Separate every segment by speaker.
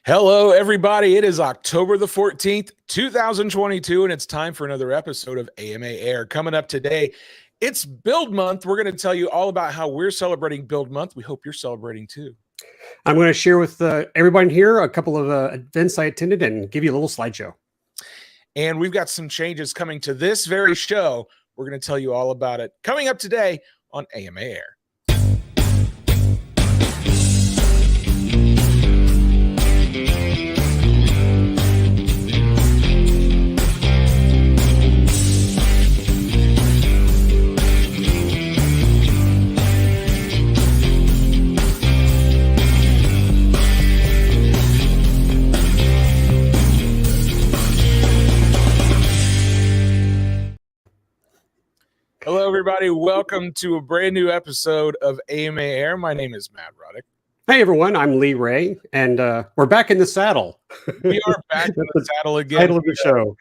Speaker 1: Hello, everybody. It is October the 14th, 2022, and it's time for another episode of AMA Air. Coming up today, it's Build Month. We're going to tell you all about how we're celebrating Build Month. We hope you're celebrating too.
Speaker 2: I'm going to share with everybody here a couple of events I attended and give you a little slideshow.
Speaker 1: And we've got some changes coming to this very show. We're going to tell you all about it coming up today on AMA Air. Hello, everybody. Welcome to a brand new episode of AMA Air. My name is Matt Ruddick.
Speaker 2: Hey, everyone. I'm Lee Ray, and we're back in the saddle.
Speaker 1: We are back in the saddle again.
Speaker 2: Title of the show.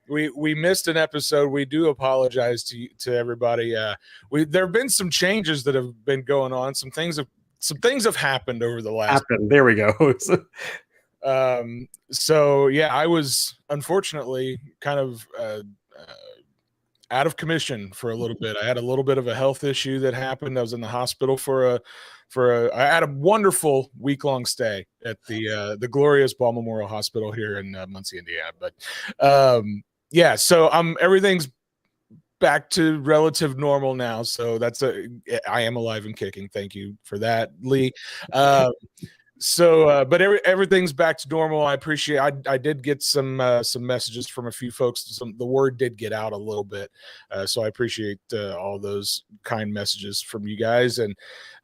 Speaker 1: We missed an episode. We do apologize to everybody. There have been some changes that have been going on. Some things have happened over the last.
Speaker 2: There we go.
Speaker 1: So yeah, I was unfortunately kind of out of commission for a little bit. I had a little bit of a health issue that happened. I was in the hospital I had a wonderful week-long stay at the glorious Ball Memorial Hospital here in Muncie, Indiana. But yeah, so everything's back to relative normal now. So I am alive and kicking. Thank you for that, Lee. But everything's back to normal. I appreciate. I did get some messages from a few folks. The word did get out a little bit, so I appreciate all those kind messages from you guys. And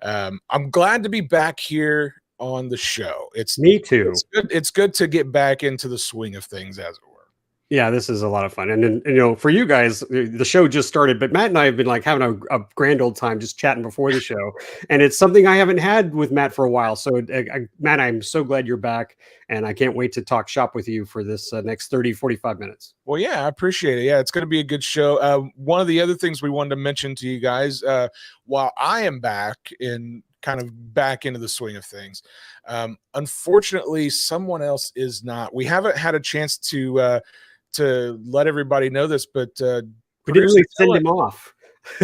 Speaker 1: I'm glad to be back here on the show.
Speaker 2: Me too.
Speaker 1: It's good to get back into the swing of things, as it were.
Speaker 2: Yeah, this is a lot of fun. And for you guys, the show just started, but Matt and I have been like having a grand old time just chatting before the show. And it's something I haven't had with Matt for a while. So Matt, I'm so glad you're back, and I can't wait to talk shop with you for this next 30, 45 minutes.
Speaker 1: Well, yeah, I appreciate it. Yeah, it's going to be a good show. One of the other things we wanted to mention to you guys, while I am back kind of back into the swing of things, unfortunately, someone else is not. We haven't had a chance to let everybody know this, but
Speaker 2: we didn't really send him off.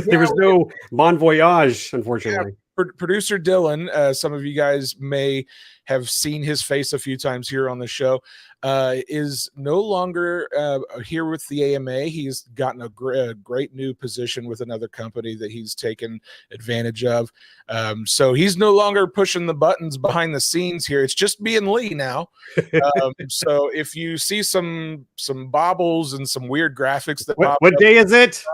Speaker 2: There was no bon voyage, unfortunately.
Speaker 1: Yeah, producer Dylan, some of you guys may have seen his face a few times here on the show, is no longer here with the AMA. He's gotten a great new position with another company that he's taken advantage of. So he's no longer pushing the buttons behind the scenes here. It's just me and Lee now. So if you see some bobbles and some weird graphics that
Speaker 2: what day is it?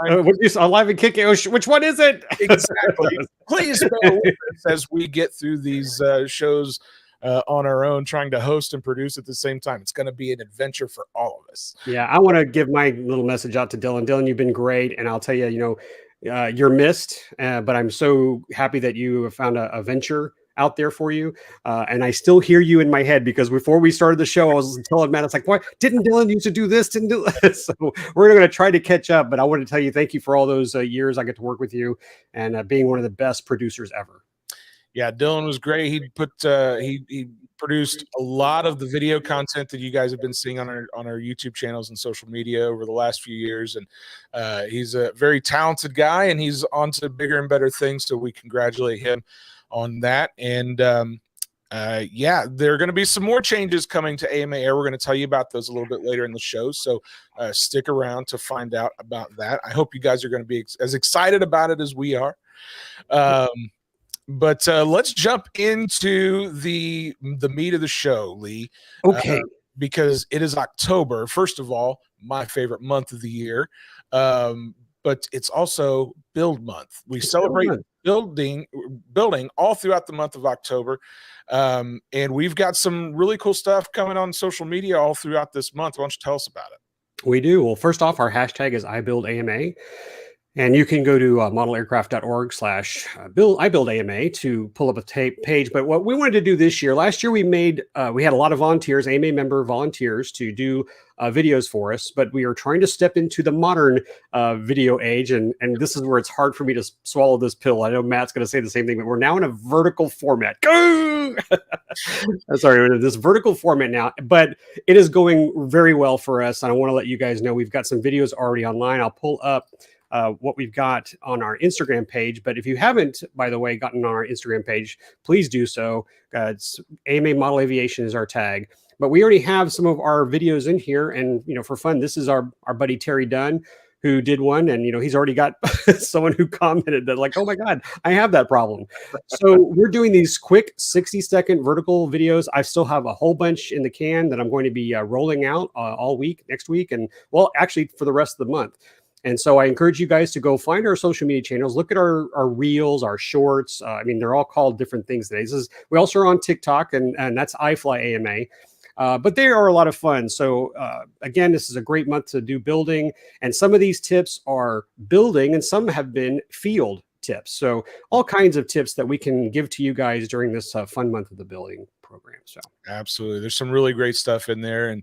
Speaker 2: Alive and Kicking. Which one is it?
Speaker 1: Exactly. Please bear with us as we get through these shows on our own, trying to host and produce at the same time. It's going to be an adventure for all of us.
Speaker 2: Yeah, I want to give my little message out to Dylan. Dylan, you've been great, and I'll tell you, you're missed, but I'm so happy that you have found a venture out there for you. And I still hear you in my head, because before we started the show, I was telling Matt, it's like, why didn't Dylan used to do this? Didn't do this? So we're going to try to catch up, but I want to tell you, thank you for all those years I get to work with you, and being one of the best producers ever.
Speaker 1: Yeah, Dylan was great. He produced a lot of the video content that you guys have been seeing on our YouTube channels and social media over the last few years. And he's a very talented guy, and he's on to bigger and better things. So we congratulate him on that. And yeah, there are going to be some more changes coming to AMA Air. We're going to tell you about those a little bit later in the show. So stick around to find out about that. I hope you guys are going to be as excited about it as we are. But let's jump into the meat of the show, Lee.
Speaker 2: Okay.
Speaker 1: Because it is October, first of all, my favorite month of the year. But it's also Build Month. We celebrate building all throughout the month of October. And we've got some really cool stuff coming on social media all throughout this month. Why don't you tell us about it?
Speaker 2: We do. Well, first off, our hashtag is IBuildAMA. And you can go to modelaircraft.org/build. I build AMA to pull up a page. But what we wanted to do this year, last year we had a lot of volunteers, AMA member volunteers, to do videos for us. But we are trying to step into the modern video age, and this is where it's hard for me to swallow this pill. I know Matt's going to say the same thing, but we're now in a vertical format. Go! Sorry, this vertical format now, but it is going very well for us. And I want to let you guys know we've got some videos already online. I'll pull up what we've got on our Instagram page. But if you haven't, by the way, gotten on our Instagram page, please do so. It's AMA Model Aviation is our tag. But we already have some of our videos in here. And, for fun, this is our buddy Terry Dunn, who did one. And, he's already got someone who commented that like, oh my God, I have that problem. So we're doing these quick 60-second vertical videos. I still have a whole bunch in the can that I'm going to be rolling out all week, next week. And well, actually for the rest of the month. And so I encourage you guys to go find our social media channels, look at our reels, our shorts. They're all called different things today. We also are on TikTok, and that's iFly AMA. But they are a lot of fun. So again, this is a great month to do building. And some of these tips are building and some have been field tips. So all kinds of tips that we can give to you guys during this fun month of the building program. So
Speaker 1: absolutely, there's some really great stuff in there, and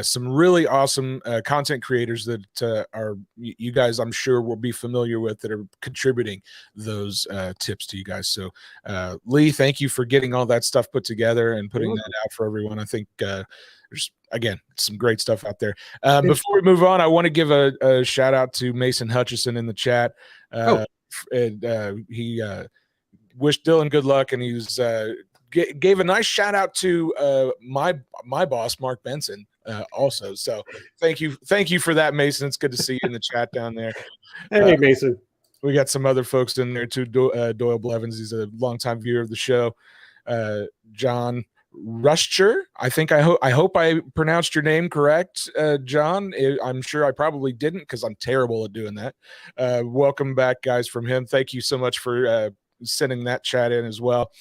Speaker 1: some really awesome content creators that are you guys, I'm sure, will be familiar with, that are contributing those tips to you guys. So Lee, thank you for getting all that stuff put together and putting that out for everyone. I think there's, again, some great stuff out there. Before we move on, I want to give a shout out to Mason Hutchison in the chat. He wished Dylan good luck, and he was gave a nice shout out to my boss, Mark Benson, also. So thank you for that, Mason. It's good to see you in the chat down there.
Speaker 2: Hey, Mason.
Speaker 1: We got some other folks in there too. Doyle Blevins, he's a longtime viewer of the show. John Ruscher, I hope I pronounced your name correct, John. I'm sure I probably didn't, because I'm terrible at doing that. Welcome back, guys, from him. Thank you so much for sending that chat in as well.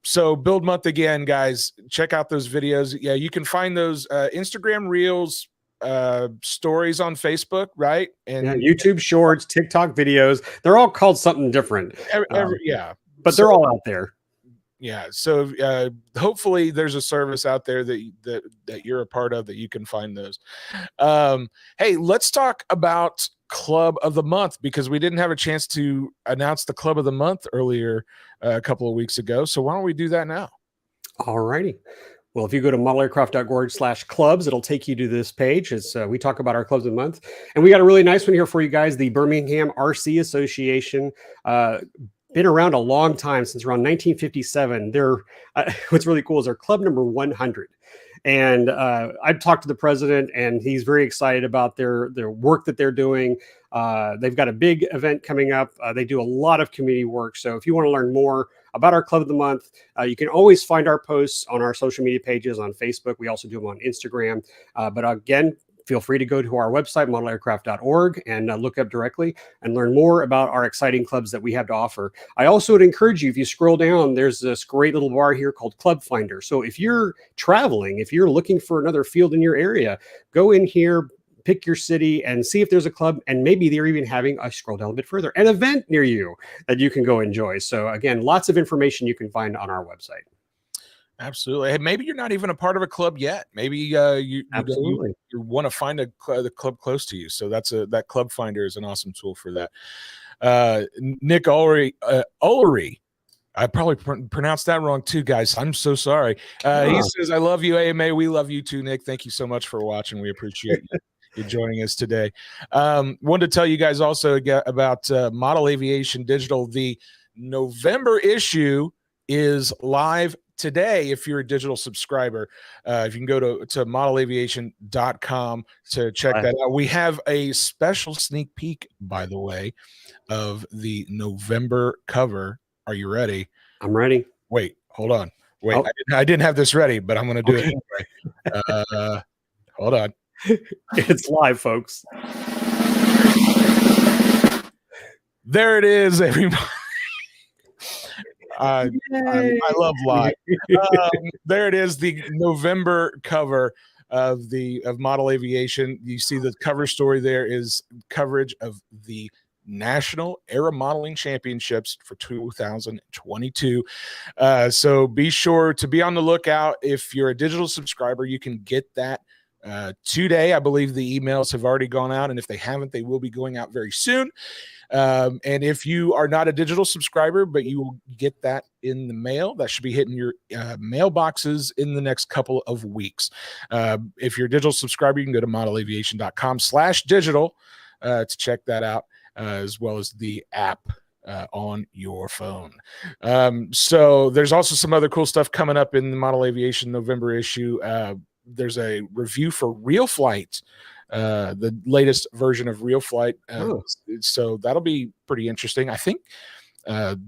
Speaker 1: So build month again, guys, check out those videos. Yeah, you can find those Instagram reels, stories on Facebook, right? And
Speaker 2: YouTube shorts, TikTok videos. They're all called something different. But they're all out there.
Speaker 1: Yeah. So hopefully there's a service out there that you're a part of that you can find those. Hey, let's talk about Club of the Month, because we didn't have a chance to announce the Club of the Month earlier a couple of weeks ago. So why don't we do that now?
Speaker 2: All righty. Well, if you go to modelaircraft.org/clubs, it'll take you to this page. We talk about our clubs of the month. And we got a really nice one here for you guys. The Birmingham RC Association. Been around a long time, since around 1957. What's really cool is they're club number 100. And I've talked to the president, and he's very excited about their work that they're doing. They've got a big event coming up. They do a lot of community work. So if you want to learn more about our Club of the Month, you can always find our posts on our social media pages on Facebook. We also do them on Instagram. But again, feel free to go to our website, modelaircraft.org, and look up directly and learn more about our exciting clubs that we have to offer. I also would encourage you, if you scroll down, there's this great little bar here called Club Finder. So if you're traveling, if you're looking for another field in your area, go in here, pick your city, and see if there's a club, and maybe they're even having, I scroll down a bit further, an event near you that you can go enjoy. So again, lots of information you can find on our website.
Speaker 1: Absolutely. Hey, maybe you're not even a part of a club yet. Maybe you want to find the club close to you. So that Club Finder is an awesome tool for that. Nick Ullery, I probably pronounced that wrong too, guys. I'm so sorry. He says, "I love you, AMA. We love you too, Nick. Thank you so much for watching. We appreciate you joining us today." Wanted to tell you guys also about Model Aviation Digital. The November issue is live today. If you're a digital subscriber, if you can go to modelaviation.com to check that out. We have a special sneak peek, by the way, of the November cover. Are you ready?
Speaker 2: I'm ready.
Speaker 1: Wait, hold on. Wait, I didn't have this ready, but I'm going to do it anyway. Hold on.
Speaker 2: It's live, folks.
Speaker 1: There it is, everybody. I love live. There it is, the November cover of Model Aviation. You see the cover story there is coverage of the National Aero Modeling Championships for 2022. So be sure to be on the lookout. If you're a digital subscriber, you can get that today. I believe the emails have already gone out, and if they haven't, they will be going out very soon. And if you are not a digital subscriber, but you will get that in the mail, that should be hitting your mailboxes in the next couple of weeks. If you're a digital subscriber, you can go to modelaviation.com/digital to check that out, as well as the app on your phone. So there's also some other cool stuff coming up in the Model Aviation November issue. There's a review for Real Flight, the latest version of Real Flight. So that'll be pretty interesting. I think the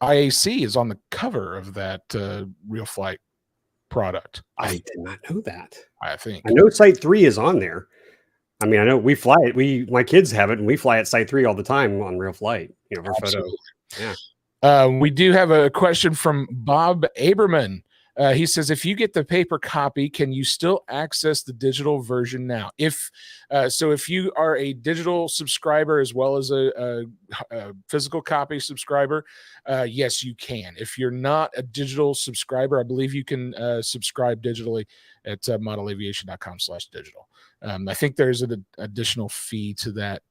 Speaker 1: IAC is on the cover of that Real Flight product.
Speaker 2: I did not know that.
Speaker 1: I think
Speaker 2: I know Site 3 is on there. I mean, I know we fly it. My kids have it, and we fly at Site 3 all the time on Real Flight. For photos. Yeah.
Speaker 1: We do have a question from Bob Aberman. He says, if you get the paper copy, can you still access the digital version now? If you are a digital subscriber as well as a physical copy subscriber, yes, you can. If you're not a digital subscriber, I believe you can subscribe digitally at modelaviation.com/digital. I think there's an additional fee to that.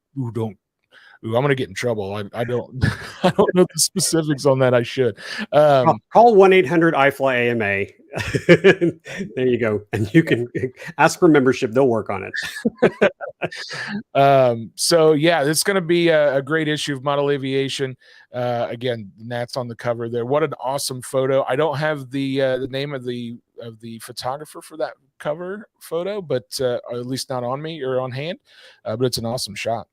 Speaker 1: I'm going to get in trouble. I don't I don't know the specifics on that. I should.
Speaker 2: Call 1-800-IFLY-AMA. There you go. And you can ask for membership. They'll work on
Speaker 1: it. So yeah, it's going to be a great issue of Model Aviation. Again, Nat's on the cover there. What an awesome photo. I don't have the name of the photographer for that cover photo, but at least not on me or on hand. But it's an awesome shot.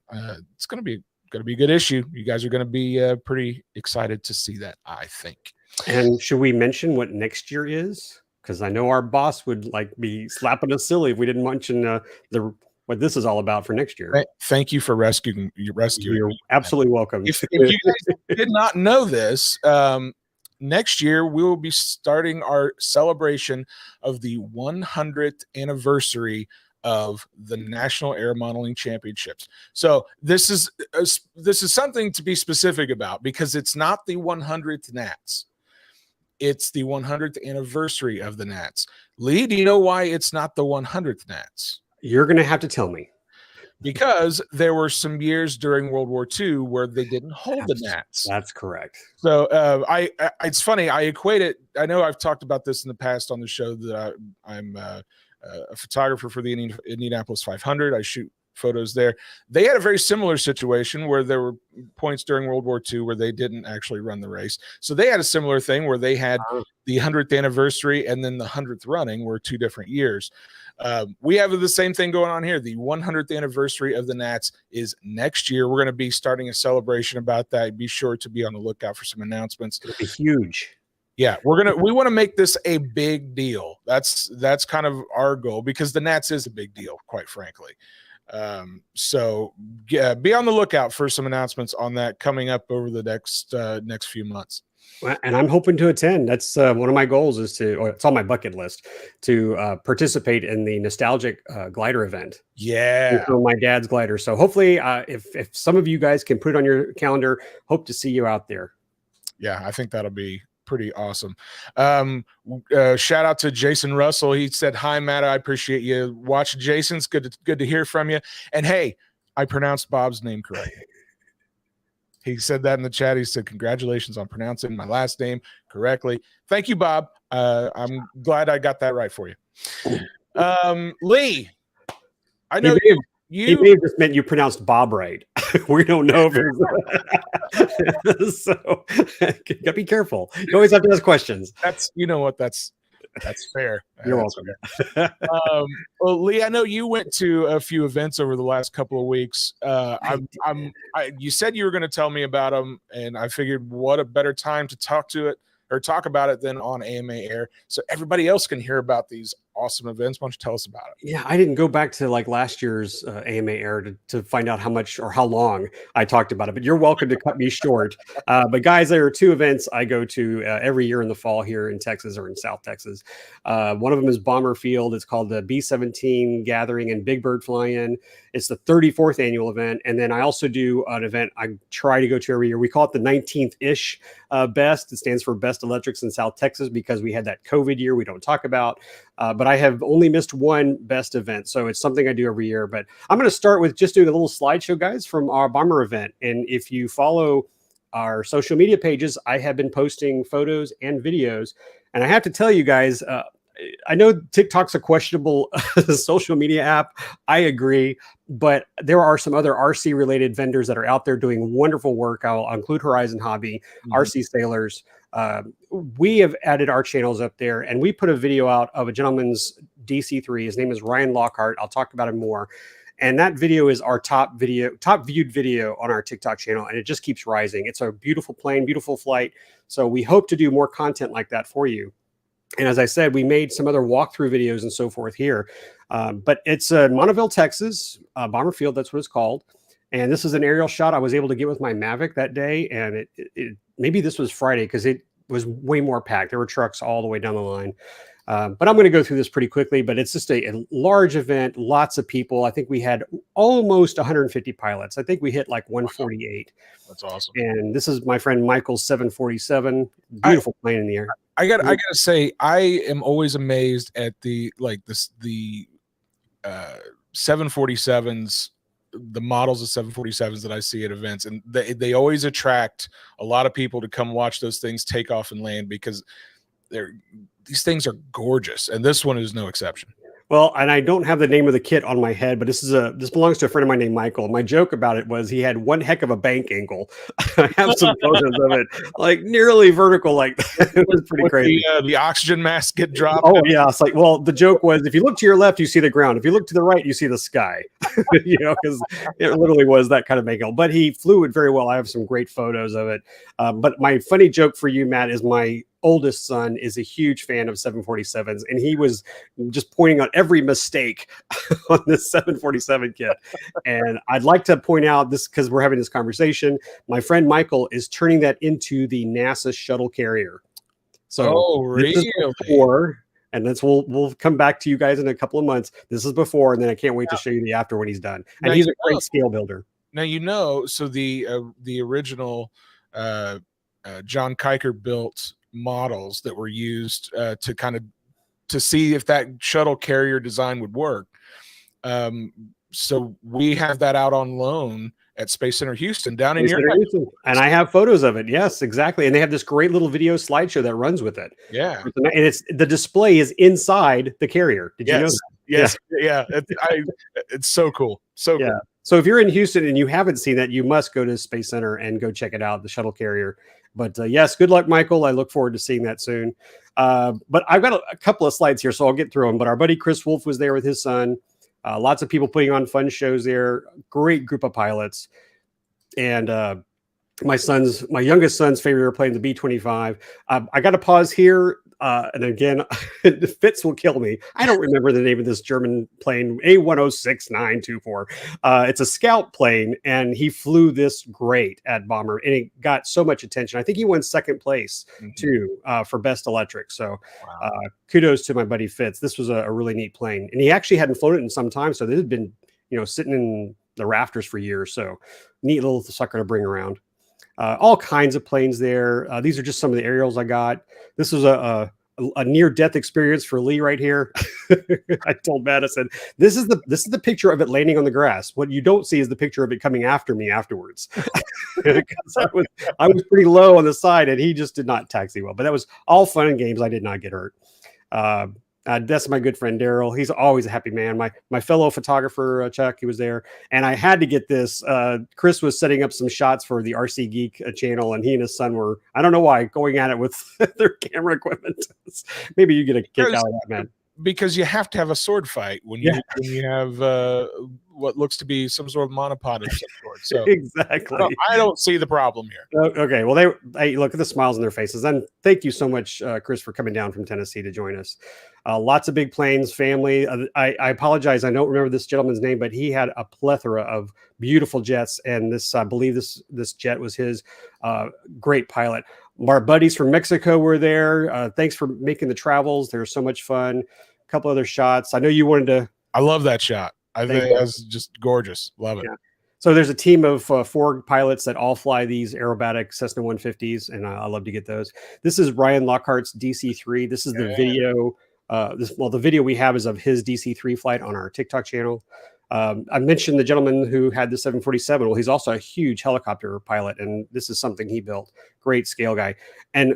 Speaker 1: It's going to be a good issue. You guys are going to be pretty excited to see that, I think.
Speaker 2: And should we mention what next year is? Because I know our boss would be slapping us silly if we didn't mention what this is all about for next year.
Speaker 1: Thank you for rescuing.
Speaker 2: You're absolutely welcome.
Speaker 1: If you guys did not know this, next year we will be starting our celebration of the 100th anniversary of the National Air Modeling Championships. So this is something to be specific about, because it's not the 100th Nats. It's the 100th anniversary of the Nats. Lee, do you know why it's not the 100th Nats?
Speaker 2: You're going to have to tell me.
Speaker 1: Because there were some years during World War II where they didn't hold the Nats.
Speaker 2: That's correct.
Speaker 1: So it's funny. I equate it. I know I've talked about this in the past on the show that I'm a photographer for the Indianapolis 500. I shoot photos there. They had a very similar situation where there were points during World War II where they didn't actually run the race. So they had a similar thing where they had the 100th anniversary and then the 100th running were 2 different years. We have the same thing going on here. The 100th anniversary of the Nats is next year. We're going to be starting a celebration about that. Be sure to be on the lookout for some announcements.
Speaker 2: It'll be huge.
Speaker 1: Yeah, we want to make this a big deal. That's kind of our goal, because the Nats is a big deal, quite frankly. So yeah, be on the lookout for some announcements on that coming up over the next few months.
Speaker 2: And I'm hoping to attend. That's one of my goals it's on my bucket list to participate in the nostalgic glider event.
Speaker 1: Yeah,
Speaker 2: my dad's glider. So hopefully, if some of you guys can put it on your calendar, hope to see you out there.
Speaker 1: Yeah, I think that'll be pretty awesome. Shout out to Jason Russell. He said, "Hi, Matt. I appreciate you watching. Jason's good to hear from you. And hey, I pronounced Bob's name correctly." He said that in the chat. He said, "Congratulations on pronouncing my last name correctly." Thank you, Bob. I'm glad I got that right for you. Lee, I know
Speaker 2: you may have just meant you pronounced Bob right. We don't know if it's so gotta be careful. You always have to ask questions.
Speaker 1: That's fair.
Speaker 2: You're welcome.
Speaker 1: Well, Lee, I know you went to a few events over the last couple of weeks. You said you were going to tell me about them, and I figured what a better time to talk about it than on AMA Air, so everybody else can hear about these awesome events. Why don't you tell us about it?
Speaker 2: Yeah, I didn't go back to like last year's AMA air to find out how much or how long I talked about it, but you're welcome to cut me short. But guys, there are two events I go to every year in the fall here in Texas or in South Texas. One of them is Bomber Field. It's called the B-17 Gathering and Big Bird Fly-In. It's the 34th annual event. And then I also do an event I try to go to every year. We call it the 19th-ish BEST. It stands for Best Electrics in South Texas because we had that COVID year we don't talk about. But I have only missed one BEST event. So it's something I do every year. But I'm going to start with just doing a little slideshow, guys, from our Bomber event. And if you follow our social media pages, I have been posting photos and videos. And I have to tell you guys, I know TikTok's a questionable social media app. I agree. But there are some other RC related vendors that are out there doing wonderful work. I'll include Horizon Hobby, RC Sailors. We have added our channels up there, and we put a video out of a gentleman's DC3. His name is Ryan Lockhart. I'll talk about him more. And that video is our top viewed video on our TikTok channel, and it just keeps rising. It's a beautiful plane, beautiful flight. So we hope to do more content like that for you. And as I said, we made some other walkthrough videos and so forth here. But it's Monteville, Texas, Bomber Field. That's what it's called. And this is an aerial shot I was able to get with my Mavic that day. And it maybe this was Friday because it was way more packed. There were trucks all the way down the line. But I'm going to go through this pretty quickly. But it's just a large event, lots of people. I think we had almost 150 pilots. I think we hit like 148.
Speaker 1: That's awesome.
Speaker 2: And this is my friend Michael's 747. Beautiful plane in the air.
Speaker 1: I gotta say, I am always amazed at the 747s, the models of 747s that I see at events, and they always attract a lot of people to come watch those things take off and land because these things are gorgeous, and this one is no exception.
Speaker 2: Well, and I don't have the name of the kit on my head, but this belongs to a friend of mine named Michael. My joke about it was he had one heck of a bank angle. I have some photos of it, like nearly vertical, like that. It was pretty crazy.
Speaker 1: The oxygen mask get dropped.
Speaker 2: Oh yeah, it's like, well, the joke was if you look to your left, you see the ground. If you look to the right, you see the sky. Because it literally was that kind of bank angle. But he flew it very well. I have some great photos of it. But my funny joke for you, Matt, is my oldest son is a huge fan of 747s, and he was just pointing out every mistake on this 747 kit. And I'd like to point out this because we're having this conversation. My friend Michael is turning that into the NASA shuttle carrier. So
Speaker 1: really?
Speaker 2: Before, and we'll come back to you guys in a couple of months. This is before, and then I can't wait to show you the after when he's done. And he's a great scale builder.
Speaker 1: Now so the original John Kiker built models that were used to see if that shuttle carrier design would work. So we have that out on loan at Space Center Houston down in your Houston.
Speaker 2: And I have photos of it. Yes, exactly. And they have this great little video slideshow that runs with it.
Speaker 1: Yeah.
Speaker 2: And the display is inside the carrier. Did you know that?
Speaker 1: Yes. Yeah. It's so cool. So cool.
Speaker 2: So if you're in Houston and you haven't seen that, you must go to Space Center and go check it out, the shuttle carrier. But yes, good luck, Michael. I look forward to seeing that soon. But I've got a couple of slides here, so I'll get through them. But our buddy Chris Wolf was there with his son. Lots of people putting on fun shows there. Great group of pilots. And my youngest son's favorite airplane, the B-25. I got to pause here. And again, Fitz will kill me. I don't remember the name of this German plane, A106924. It's a scout plane, and he flew this great at Bomber, and it got so much attention. I think he won second place too for Best Electric. So kudos to my buddy Fitz. This was a really neat plane, and he actually hadn't flown it in some time. So this had been, sitting in the rafters for years. So neat little sucker to bring around. All kinds of planes there. These are just some of the aerials I got. This was a near-death experience for Lee right here. I told Matt, I said, this is the picture of it landing on the grass. What you don't see is the picture of it coming after me afterwards. Because I was pretty low on the side, and he just did not taxi well. But that was all fun and games. I did not get hurt. That's my good friend Daryl. He's always a happy man. My fellow photographer Chuck, he was there, and I had to get this. Chris was setting up some shots for the RC Geek channel, and he and his son were, I don't know why, going at it with their camera equipment. Maybe you get a kick out of that, man.
Speaker 1: Because you have to have a sword fight when you have what looks to be some sort of monopod of some sort. So
Speaker 2: Exactly.
Speaker 1: I don't see the problem here.
Speaker 2: Okay. Well, they look at the smiles on their faces. And thank you so much, Chris, for coming down from Tennessee to join us. Lots of big planes, family. I apologize. I don't remember this gentleman's name, but he had a plethora of beautiful jets. And this, I believe this jet was his. Great pilot. Our buddies from Mexico were there. Thanks for making the travels. They were so much fun. A couple other shots. I know you wanted to.
Speaker 1: I love that shot. I think that's just gorgeous. Love it.
Speaker 2: Yeah. So there's a team of 4 pilots that all fly these aerobatic Cessna 150s, and I love to get those. This is Ryan Lockhart's DC-3. This is the video. The video we have is of his DC-3 flight on our TikTok channel. I mentioned the gentleman who had the 747. Well, he's also a huge helicopter pilot, and this is something he built. Great scale guy. And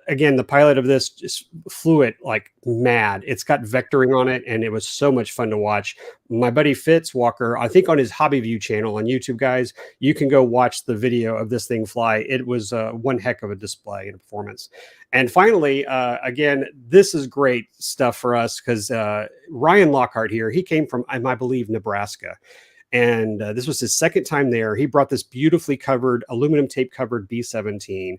Speaker 2: again, the pilot of this just flew it like mad. It's got vectoring on it, and it was so much fun to watch. My buddy Fitz Walker, I think on his Hobby View channel on YouTube, guys, you can go watch the video of this thing fly. It was one heck of a display and performance. And finally, again, this is great stuff for us because Ryan Lockhart here, he came from, I believe, Nebraska. And this was his second time there. He brought this beautifully covered, aluminum tape covered B-17.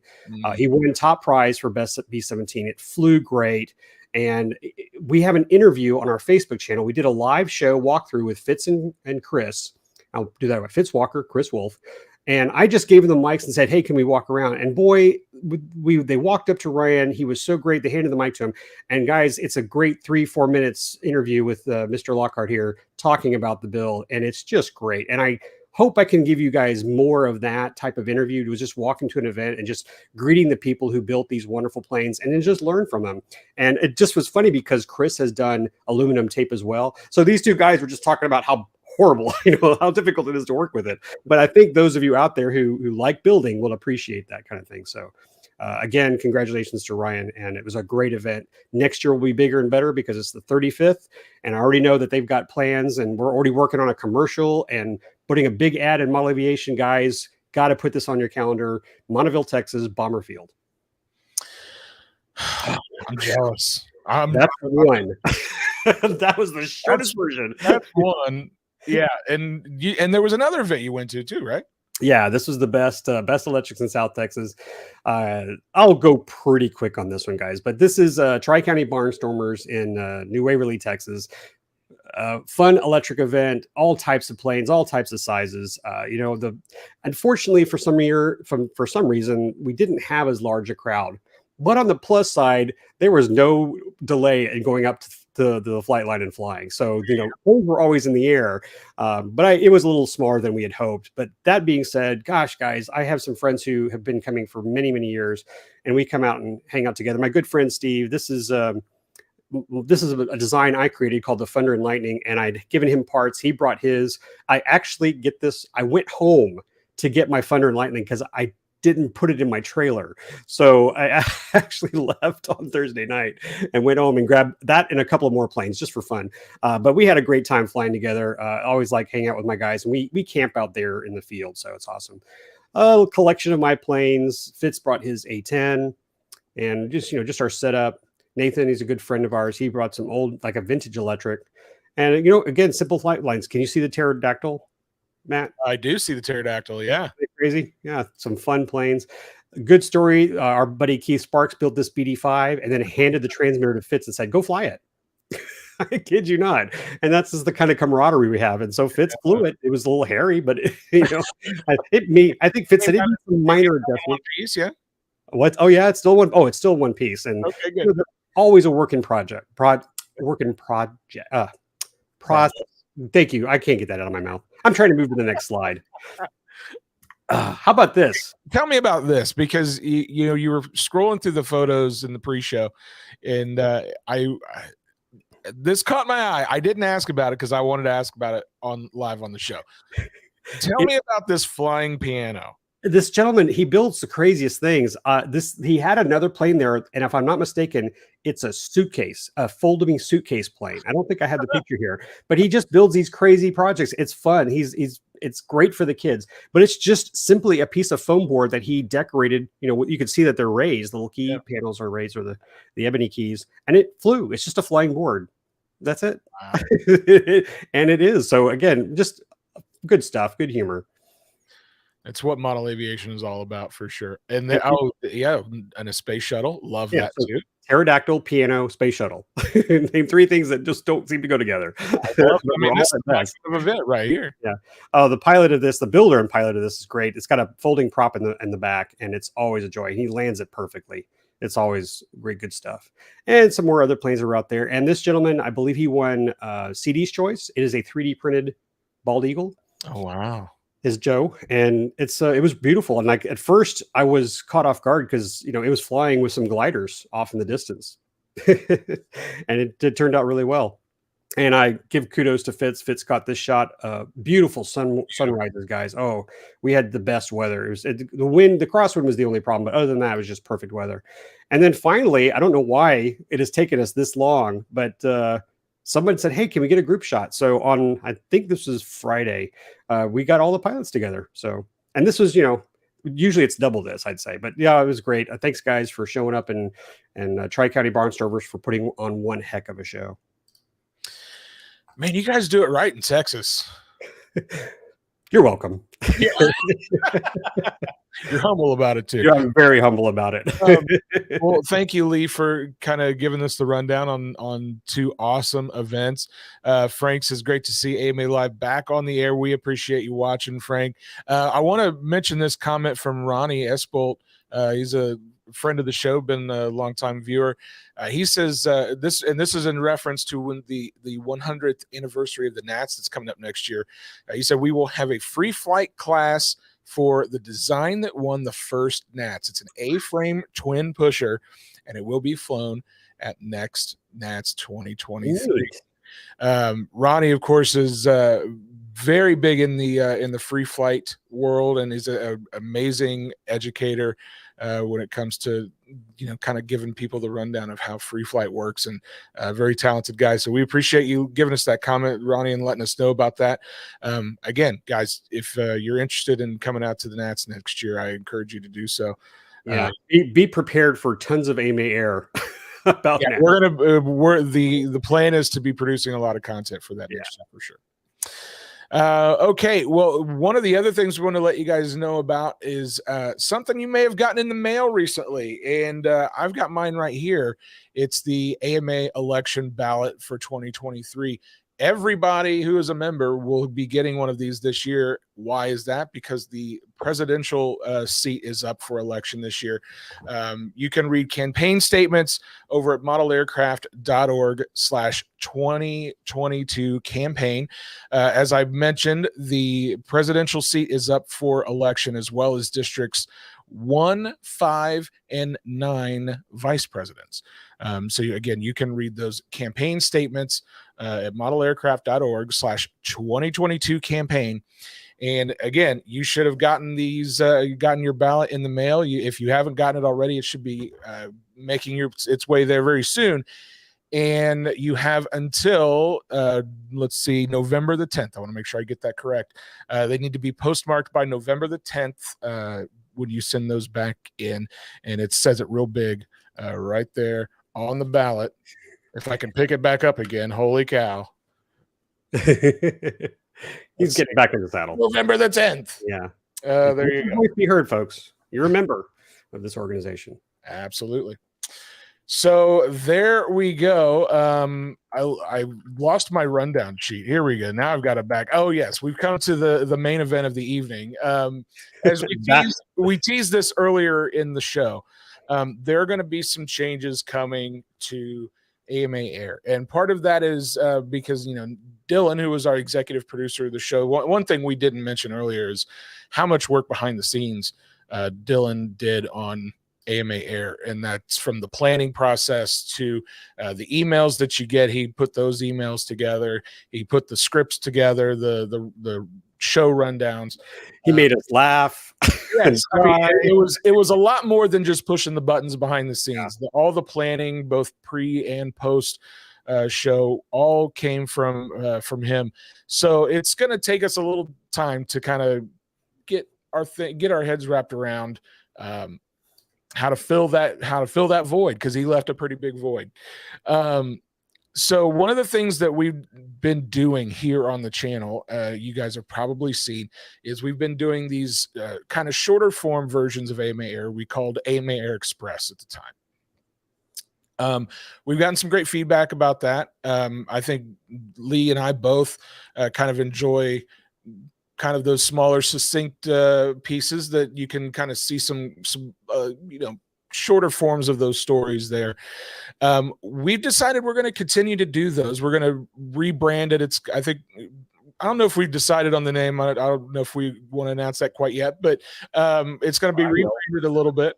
Speaker 2: He won top prize for best B-17. It flew great. And we have an interview on our Facebook channel. We did a live show walkthrough with Fitz and Chris. I'll do that with Fitz Walker, Chris Wolf. And I just gave them the mics and said, hey, can we walk around? And boy, they walked up to Ryan. He was so great. They handed the mic to him. And guys, it's a great 3-4 minutes interview with Mr. Lockhart here talking about the build. And it's just great. And I hope I can give you guys more of that type of interview. It was just walking to an event and just greeting the people who built these wonderful planes and then just learn from them. And it just was funny because Chris has done aluminum tape as well. So these two guys were just talking about how horrible, how difficult it is to work with it. But I think those of you out there who like building will appreciate that kind of thing. So again, congratulations to Ryan. And it was a great event. Next year will be bigger and better because it's the 35th. And I already know that they've got plans and we're already working on a commercial and putting a big ad in Model Aviation. Guys, got to put this on your calendar. Monteville, Texas, Bomber Field.
Speaker 1: I'm jealous.
Speaker 2: That's one. That was the shortest version.
Speaker 1: That's one. Yeah, and there was another event you went to too, right?
Speaker 2: Yeah, this was the best electrics in South Texas. I'll go pretty quick on this one, guys. But this is Tri-County Barnstormers in New Waverly, Texas. Fun electric event, all types of planes, all types of sizes. Unfortunately, for some reason, we didn't have as large a crowd. But on the plus side, there was no delay in going up to the flight line and flying. So, things were always in the air. But it was a little smaller than we had hoped. But that being said, gosh, guys, I have some friends who have been coming for many, many years, and we come out and hang out together. My good friend, Steve, this is a design I created called the Thunder and Lightning, and I'd given him parts. He brought his. I actually I went home to get my Thunder and Lightning because I didn't put it in my trailer. So I actually left on Thursday night and went home and grabbed that and a couple of more planes just for fun. But we had a great time flying together. I always like hanging out with my guys, and we camp out there in the field. So it's awesome. A collection of my planes. Fitz brought his A10 and just our setup. Nathan, he's a good friend of ours. He brought some old, like a vintage electric. And, again, simple flight lines. Can you see the pterodactyl, Matt?
Speaker 1: I do see the pterodactyl, yeah.
Speaker 2: Crazy. Yeah, some fun planes. Good story. Our buddy Keith Sparks built this BD5 and then handed the transmitter to Fitz and said, go fly it. I kid you not. And that's just the kind of camaraderie we have. And so Fitz flew it. It was a little hairy, but, I think Fitz said it was a minor adjustment.
Speaker 1: Piece, yeah.
Speaker 2: What? Oh, yeah, it's still one. Oh, it's still one piece. And
Speaker 1: okay, good.
Speaker 2: Always a work in project. Process. Thank you. I can't get that out of my mouth. I'm trying to move to the next slide. How about this?
Speaker 1: Tell me about this, because you were scrolling through the photos in the pre-show, and this caught my eye. I didn't ask about it because I wanted to ask about it live on the show. Tell me about this flying piano.
Speaker 2: This gentleman, he builds the craziest things. He had another plane there, and if I'm not mistaken, it's a suitcase, a folding suitcase plane. I don't think I have the picture here, but he just builds these crazy projects. It's fun. It's great for the kids, but it's just simply a piece of foam board that he decorated. You can see that they're raised. The little key panels are raised, or the ebony keys, and it flew. It's just a flying board. That's it.
Speaker 1: Wow.
Speaker 2: And it is. So again, just good stuff, good humor.
Speaker 1: That's what model aviation is all about for sure. And
Speaker 2: And
Speaker 1: yeah, and a space shuttle, love
Speaker 2: yeah,
Speaker 1: that
Speaker 2: so
Speaker 1: too.
Speaker 2: pterodactyl, piano, space shuttle. Name three things that just don't seem to go together. But
Speaker 1: I mean,
Speaker 2: they're
Speaker 1: this
Speaker 2: all
Speaker 1: is
Speaker 2: the
Speaker 1: my
Speaker 2: best.
Speaker 1: kind of event right here.
Speaker 2: Yeah. Oh, the pilot of this, the builder and pilot of this is great. It's got a folding prop in the back, and it's always a joy. He lands it perfectly. It's always great, good stuff. And some more other planes are out there. And this gentleman, I believe he won CD's choice. It is a 3D printed bald eagle.
Speaker 1: Oh wow.
Speaker 2: Is Joe, and it was beautiful. And like at first, I was caught off guard because it was flying with some gliders off in the distance, and it turned out really well. And I give kudos to Fitz. Fitz caught this shot. Beautiful sunrises, guys. Oh, we had the best weather. The wind, the crosswind was the only problem, but other than that, it was just perfect weather. And then finally, I don't know why it has taken us this long, but someone said, "Hey, can we get a group shot?" So on, I think this was Friday, we got all the pilots together. So, and this was, usually it's double this, I'd say, but yeah, it was great. Thanks, guys, for showing up, and Tri County Barnstormers for putting on one heck of a show.
Speaker 1: Man, you guys do it right in Texas.
Speaker 2: You're welcome.
Speaker 1: Yeah. You're humble about it too.
Speaker 2: Yeah, I'm very humble about it.
Speaker 1: Well, thank you, Lee, for kind of giving us the rundown on two awesome events. Frank says, great to see AMA Live back on the air. We appreciate you watching, Frank. I want to mention this comment from Ronnie Espolt. He's a friend of the show, been a longtime viewer. He says this is in reference to when the 100th anniversary of the Nats that's coming up next year. He said we will have a free flight class for the design that won the first Nats. It's an A-frame twin pusher, and it will be flown at next Nats 2023. Ronnie, of course, is very big in the free flight world, and is an amazing educator when it comes to kind of giving people the rundown of how free flight works, and very talented guy. So we appreciate you giving us that comment, Ronnie, and letting us know about that. Again, guys, if you're interested in coming out to the Nats next year, I encourage you to do so.
Speaker 2: Yeah, be prepared for tons of AMA air. About
Speaker 1: yeah, the plan is to be producing a lot of content for that next year for sure. Okay, well, one of the other things we want to let you guys know about is something you may have gotten in the mail recently, and I've got mine right here. It's the AMA election ballot for 2023. Everybody who is a member will be getting one of these this year. Why is that? Because the presidential seat is up for election this year. You can read campaign statements over at modelaircraft.org/2022 campaign. As I mentioned, the presidential seat is up for election, as well as districts 1, 5, and 9 vice presidents. So you can read those campaign statements at modelaircraft.org/2022 campaign. And again, you should have gotten these, gotten your ballot in the mail. If you haven't gotten it already, it should be making its way there very soon. And you have until, let's see, November the 10th. I want to make sure I get that correct. They need to be postmarked by November the 10th when you send those back in. And it says it real big right there on the ballot. If I can pick it back up again, holy cow.
Speaker 2: He's getting back in the saddle.
Speaker 1: November the 10th.
Speaker 2: Yeah.
Speaker 1: There you go.
Speaker 2: Be heard, folks. You're a member of this organization.
Speaker 1: Absolutely. So there we go. I lost my rundown sheet. Here we go. Now I've got it back. Oh yes, we've come to the main event of the evening. As we teased this earlier in the show, there are going to be some changes coming to AMA Air, and part of that is because Dylan, who was our executive producer of the show, one thing we didn't mention earlier is how much work behind the scenes Dylan did on AMA Air, and that's from the planning process to the emails that you get. He put those emails together. He put the scripts together, the show rundowns.
Speaker 2: He made us laugh.
Speaker 1: Yes, I mean, it was a lot more than just pushing the buttons behind the scenes.
Speaker 2: Yeah.
Speaker 1: All the planning, both pre and post show, all came from him. So it's going to take us a little time to kind of get our heads wrapped around how to fill that void, because he left a pretty big void. So one of the things that we've been doing here on the channel, you guys have probably seen, is we've been doing these kind of shorter form versions of AMA Air. We called AMA Air Express at the time. We've gotten some great feedback about that. I think Lee and I both kind of enjoy kind of those smaller, succinct pieces that you can kind of see some shorter forms of those stories there. We've decided we're going to continue to do those. We're going to rebrand it. I don't know if we've decided on the name. I don't know if we want to announce that quite yet, but it's going to be rebranded a little bit.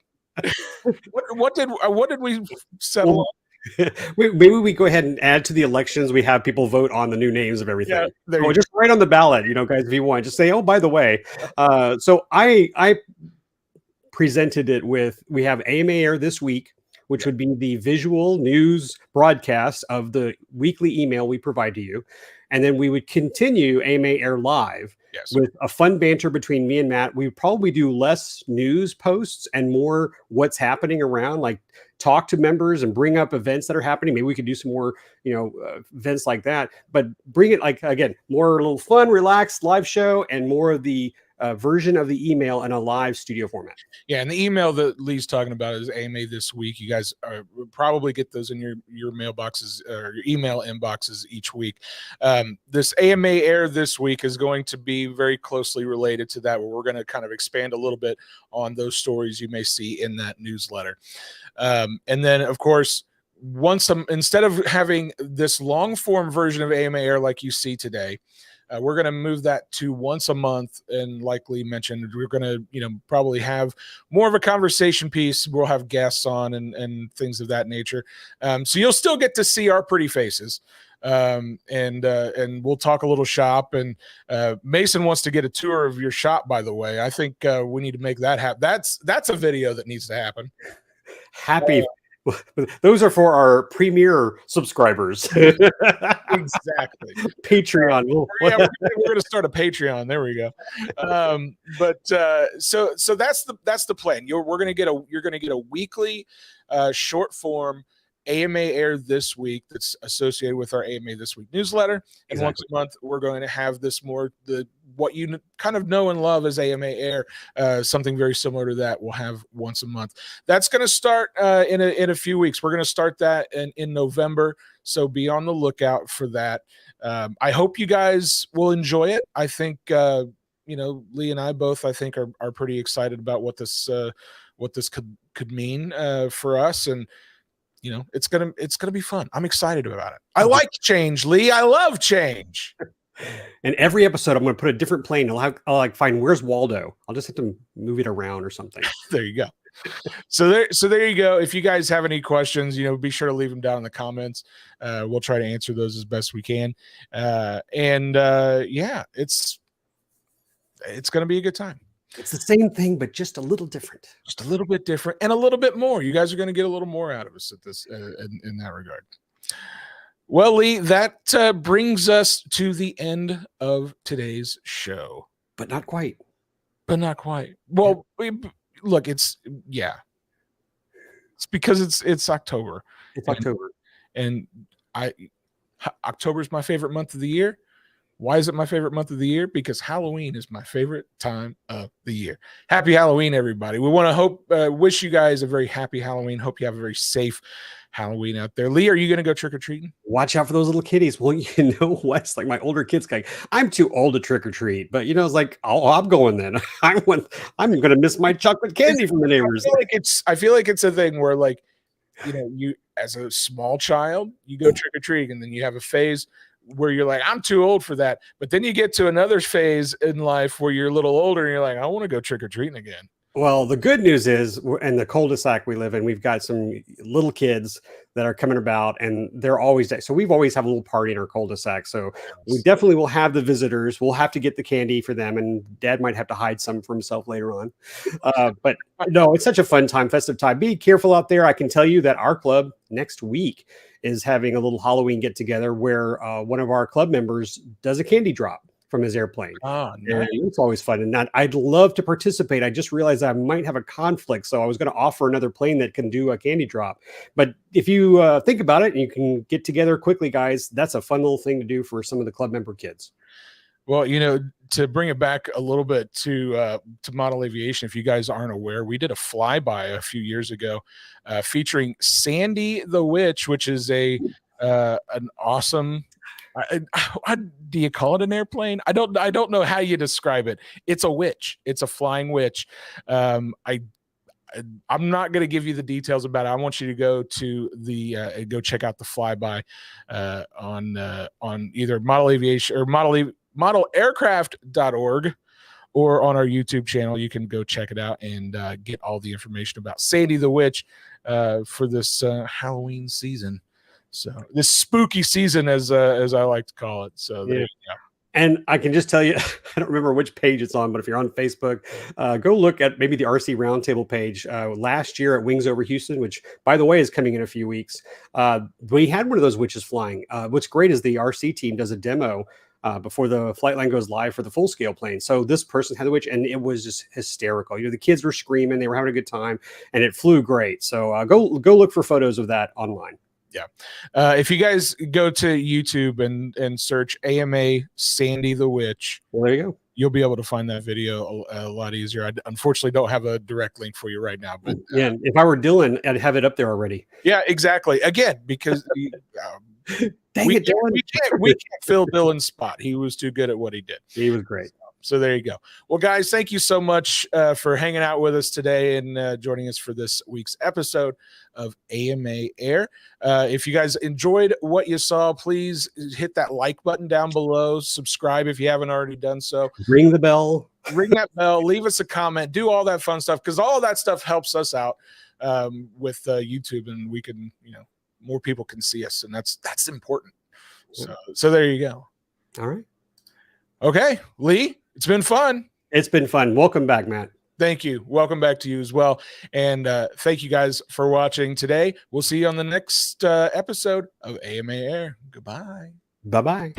Speaker 1: What did we settle on?
Speaker 2: Maybe we go ahead and add to the elections. We have people vote on the new names of everything.
Speaker 1: Yeah,
Speaker 2: just write on the ballot, guys, if you want. Just say, oh, by the way. So I presented it with, we have AMA Air this week, which would be the visual news broadcast of the weekly email we provide to you. And then we would continue AMA Air Live with a fun banter between me and Matt. We would probably do less news posts and more what's happening around, like talk to members and bring up events that are happening. Maybe we could do some more, events like that, but bring it like, again, more a little fun, relaxed live show and more of the version of the email in a live studio format.
Speaker 1: Yeah, and the email that Lee's talking about is AMA this week. You guys probably get those in your mailboxes or your email inboxes each week. This AMA Air this week is going to be very closely related to that, where we're going to kind of expand a little bit on those stories you may see in that newsletter. And then, of course, instead of having this long form version of AMA Air like you see today, we're going to move that to once a month. And like Lee mentioned, we're going to, probably have more of a conversation piece. We'll have guests on and things of that nature. So you'll still get to see our pretty faces. And we'll talk a little shop. And Mason wants to get a tour of your shop, by the way. I think we need to make that happen. That's a video that needs to happen.
Speaker 2: Happy. Those are for our premier subscribers.
Speaker 1: Exactly.
Speaker 2: Patreon.
Speaker 1: We're going to start a Patreon. There we go. So that's the plan. You're going to get a weekly short form AMA Air this week that's associated with our AMA This Week newsletter. And once a month, we're going to have this what you kind of know and love as AMA Air, something very similar to that we'll have once a month. That's going to start in a few weeks. We're going to start that in November, so be on the lookout for that. I hope you guys will enjoy it. I think Lee and I both, I think, are pretty excited about what this could mean for us, and it's gonna be fun. I'm excited about it. I like change, Lee. I love change.
Speaker 2: And every episode, I'm going to put a different plane. I'll find where's Waldo. I'll just have to move it around or something.
Speaker 1: There you go. So there you go. If you guys have any questions, be sure to leave them down in the comments. We'll try to answer those as best we can. Yeah, it's going to be a good time.
Speaker 2: It's the same thing, but just a little different.
Speaker 1: Just a little bit different and a little bit more. You guys are going to get a little more out of us at this in that regard. Well, Lee, that brings us to the end of today's show.
Speaker 2: But not quite.
Speaker 1: Well, look, it's because it's October.
Speaker 2: It's October.
Speaker 1: And October is my favorite month of the year. Why is it my favorite month of the year? Because Halloween is my favorite time of the year. Happy Halloween, everybody. We want to wish you guys a very happy Halloween. Hope you have a very safe Halloween out there. Lee, are you going to go trick-or-treating?
Speaker 2: Watch out for those little kitties. Well, you know what's like my older kids going, I'm too old to trick-or-treat. But, it's like, I'm going then. I'm going to miss my chocolate candy from the neighbors.
Speaker 1: I feel like it's a thing where, like, you as a small child, you go trick-or-treating, and then you have a phase where you're like, I'm too old for that. But then you get to another phase in life where you're a little older and you're like, I want to go trick-or-treating again.
Speaker 2: Well, the good news is, in the cul-de-sac we live in, we've got some little kids that are coming about, and they're always so we've always have a little party in our cul-de-sac. So we definitely will have the visitors. We'll have to get the candy for them, and Dad might have to hide some for himself later on. But no, it's such a fun time, festive time. Be careful out there. I can tell you that our club next week is having a little Halloween get together where one of our club members does a candy drop. from his airplane.
Speaker 1: Oh,
Speaker 2: And
Speaker 1: nice.
Speaker 2: it's always fun. And I'd love to participate. I just realized I might have a conflict. So I was going to offer another plane that can do a candy drop. But if you think about it and you can get together quickly, guys, that's a fun little thing to do for some of the club member kids.
Speaker 1: Well, to bring it back a little bit to model aviation, if you guys aren't aware, we did a flyby a few years ago featuring Sandy the Witch, which is an awesome. Do you call it an airplane? I don't know how you describe it. It's a witch. It's a flying witch. I'm not going to give you the details about it. I want you to go to go check out the flyby on either Model Aviation or modelaircraft.org or on our YouTube channel. You can go check it out and get all the information about Sandy the Witch for this Halloween season. So this spooky season, as I like to call it. So there you go.
Speaker 2: And I can just tell you, I don't remember which page it's on, but if you're on Facebook, go look at maybe the RC Roundtable page. Last year at Wings Over Houston, which, by the way, is coming in a few weeks, we had one of those witches flying. What's great is the RC team does a demo before the flight line goes live for the full-scale plane. So this person had the witch, and it was just hysterical. The kids were screaming. They were having a good time, and it flew great. So go look for photos of that online.
Speaker 1: Yeah. If you guys go to YouTube and search AMA Sandy the Witch,
Speaker 2: well, there you go.
Speaker 1: You'll be able to find that video a lot easier. I unfortunately don't have a direct link for you right now, but
Speaker 2: yeah, if I were Dylan, I'd have it up there already.
Speaker 1: Yeah, exactly. Again, because we can't fill Dylan's spot. He was too good at what he did.
Speaker 2: He was great.
Speaker 1: So there you go. Well, guys, thank you so much for hanging out with us today and joining us for this week's episode of AMA Air. If you guys enjoyed what you saw, please hit that like button down below. Subscribe if you haven't already done so.
Speaker 2: Ring the bell.
Speaker 1: Ring that bell. Leave us a comment. Do all that fun stuff because all of that stuff helps us out with YouTube, and we can, more people can see us, and that's important. So there you go.
Speaker 2: All right.
Speaker 1: Okay, Lee. It's been fun.
Speaker 2: It's been fun. Welcome back, Matt.
Speaker 1: Thank you. Welcome back to you as well. And thank you guys for watching today. We'll see you on the next episode of AMA Air. Goodbye.
Speaker 2: Bye-bye.